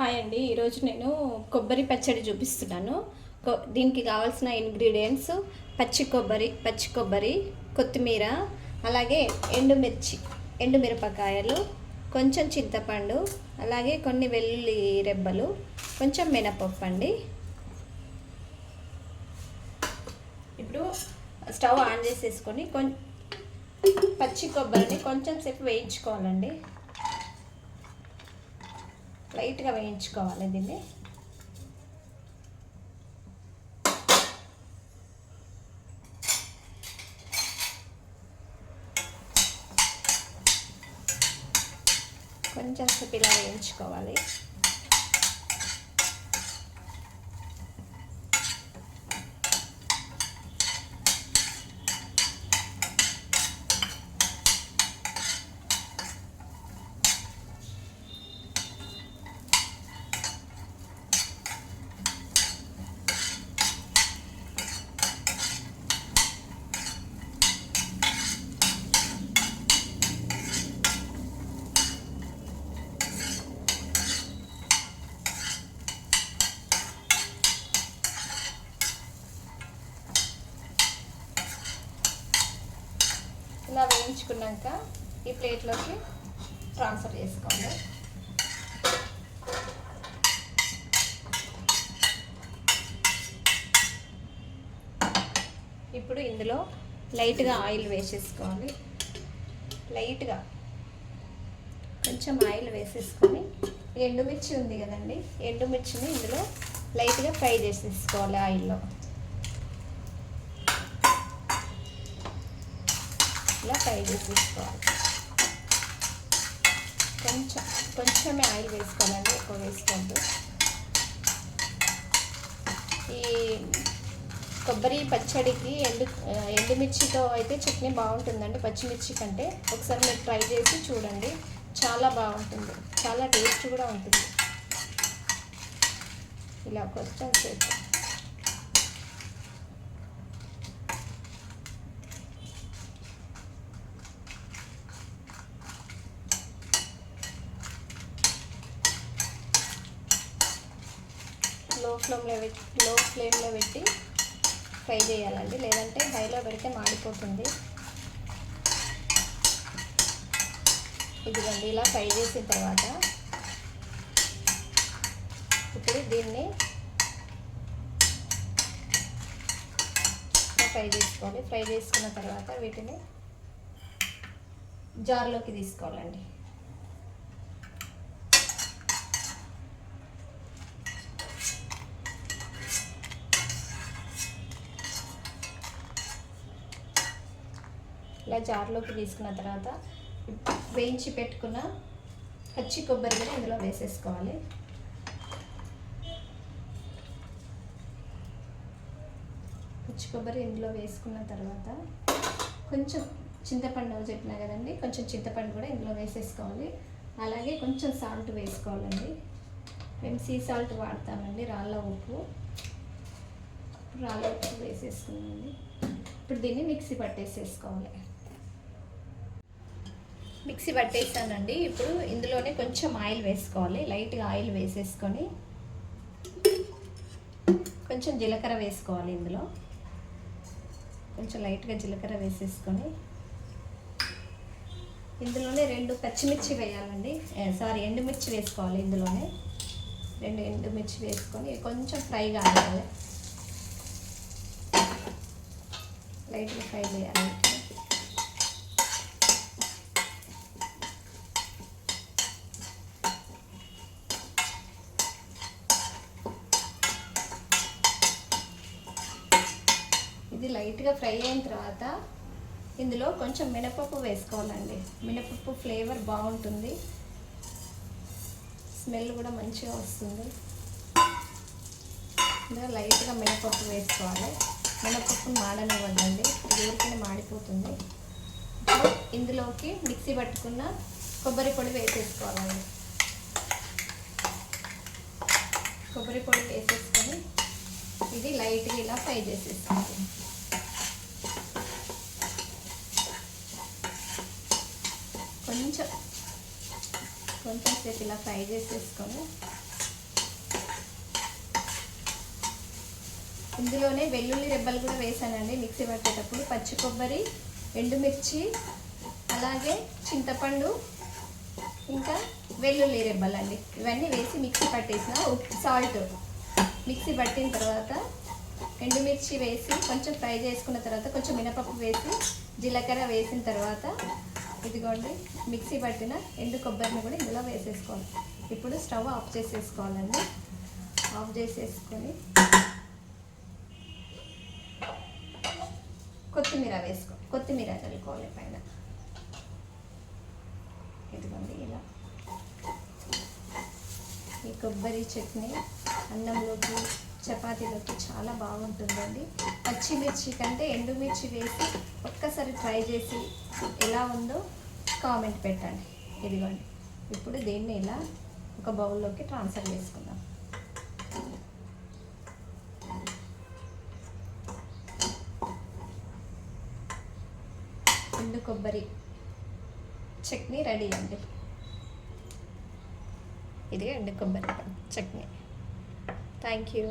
Hi అండి. ఈరోజు నేను కొబ్బరి పచ్చడి చూపిస్తున్నాను. దీనికి కావాల్సిన ఇంగ్రీడియంట్స్ పచ్చి కొబ్బరి, కొత్తిమీర, అలాగే ఎండుమిరపకాయలు, కొంచెం చింతపండు, అలాగే కొన్ని వెల్లుల్లి రెబ్బలు, కొంచెం మినపప్పు అండి. ఇప్పుడు స్టవ్ ఆన్ చేసేసుకొని పచ్చి కొబ్బరిని కొంచెం సేపు వేయించుకోవాలండి. లైట్గా వేయించుకోవాలి దీన్ని. కొంచెం సేపు ఇలా వేయించుకోవాలి. ఇలా వేయించుకున్నాక ఈ ప్లేట్లోకి ట్రాన్స్ఫర్ చేసుకోవాలి. ఇప్పుడు ఇందులో లైట్గా ఆయిల్ వేసేసుకోవాలి. లైట్గా కొంచెం ఆయిల్ వేసేసుకొని ఎండుమిర్చి ఉంది కదండి, ఎండుమిర్చిని ఇందులో లైట్గా ఫ్రై చేసేసుకోవాలి ఆయిల్లో. ఇలా ఫ్రై చేసేసుకోవాలి. కొంచెమే ఆయిల్ వేసుకోవాలండి, ఎక్కువ వేసుకోవద్దు. ఈ కొబ్బరి పచ్చడికి ఎండుమిర్చితో అయితే చట్నీ బాగుంటుందండి, పచ్చిమిర్చి కంటే. ఒకసారి మీరు ట్రై చేసి చూడండి, చాలా బాగుంటుంది, చాలా టేస్ట్ కూడా ఉంటుంది. ఇలా కొంచెం సేపు లో ఫ్లేమ్లో పెట్టి ఫ్రై చేయాలండి, లేదంటే హైలో పెడితే మాడిపోతుంది. ఇదిగోండి, ఇలా ఫ్రై చేసిన తర్వాత ఇప్పుడు దీన్ని ఫ్రై చేసుకోవాలి. ఫ్రై చేసుకున్న తర్వాత వీటిని జార్లోకి తీసుకోవాలండి. ఇలా జార్లోకి తీసుకున్న తర్వాత వేయించి పెట్టుకున్న పచ్చి కొబ్బరి కూడా ఇందులో వేసేసుకోవాలి. పచ్చి కొబ్బరి ఇందులో వేసుకున్న తర్వాత కొంచెం చింతపండు చెప్పినా కదండి, కొంచెం చింతపండు కూడా ఇందులో వేసేసుకోవాలి. అలాగే కొంచెం సాల్ట్ వేసుకోవాలండి. మేము సీ సాల్ట్ వాడతామండి, రాళ్ళ ఉప్పు వేసేసుకున్నామండి. ఇప్పుడు దీన్ని మిక్సీ పట్టేసేసుకోవాలి. మిక్సీ పట్టేస్తానండి. ఇప్పుడు ఇందులోనే కొంచెం ఆయిల్ వేసుకోవాలి. లైట్గా ఆయిల్ వేసేసుకొని కొంచెం జీలకర్ర వేసుకోవాలి. ఇందులో కొంచెం లైట్గా జీలకర్ర వేసేసుకొని ఇందులోనే 2 పచ్చిమిర్చి వేయాలండి, ఎండుమిర్చి వేసుకోవాలి. ఇందులోనే 2 ఎండుమిర్చి వేసుకొని కొంచెం ఫ్రై కావాలి, లైట్గా ఫ్రై చేయాలి. ఇది లైట్గా ఫ్రై అయిన తర్వాత ఇందులో కొంచెం మినపప్పు వేసుకోవాలండి. మినపప్పు ఫ్లేవర్ బాగుంటుంది, స్మెల్ కూడా మంచిగా వస్తుంది. ఇందులో లైట్గా మినపప్పు వేసుకోవాలి. మినపప్పును మాడనివ్వద్దండి, ఊరికనే మాడిపోతుంది. ఇందులోకి మిక్సీ పట్టుకున్న కొబ్బరి పొడి వేసేసుకోవాలండి. కొబ్బరి పొడి వేసేసుకొని ఇది లైట్గా ఇలా ఫ్రై చేసేసుకోవాలి. కొంచెం సేపు ఇలా ఫ్రై చేసేసుకొని ఇందులోనే వెల్లుల్లి రెబ్బలు కూడా వేసానండి మిక్సీ పట్టేటప్పుడు. పచ్చి కొబ్బరి, ఎండుమిర్చి, అలాగే చింతపండు, ఇంకా వెల్లుల్లి రెబ్బలండి. ఇవన్నీ వేసి మిక్సీ పట్టేసిన. సాల్ట్ మిక్సీ పట్టిన తర్వాత ఎండుమిర్చి వేసి కొంచెం ఫ్రై చేసుకున్న తర్వాత కొంచెం మినపప్పు వేసి జీలకర్ర వేసిన తర్వాత ఇదిగోండి మిక్సీ పట్టిన ఎండు కొబ్బరిని కూడా ఇందులో వేసేసుకోవాలి. ఇప్పుడు స్టవ్ ఆఫ్ చేసేసుకోవాలండి. ఆఫ్ చేసేసుకొని కొత్తిమీర చల్లుకోవాలి పైన. ఇదిగోండి ఇలా ఈ కొబ్బరి చట్నీ అన్నంలోకి, చపాతీలోకి చాలా బాగుంటుందండి. పచ్చిమిర్చి కంటే ఎండుమిర్చి వేసి ఒక్కసారి ట్రై చేసి ఎలా ఉందో కామెంట్ పెట్టండి. ఇదిగోండి ఇప్పుడు దీన్ని ఇలా ఒక బౌల్లోకి ట్రాన్స్ఫర్ చేసుకుందాం. ఎండు కొబ్బరి చట్నీ రెడీ అండి. ఇది ఎండు కొబ్బరి చట్నీ. Thank you.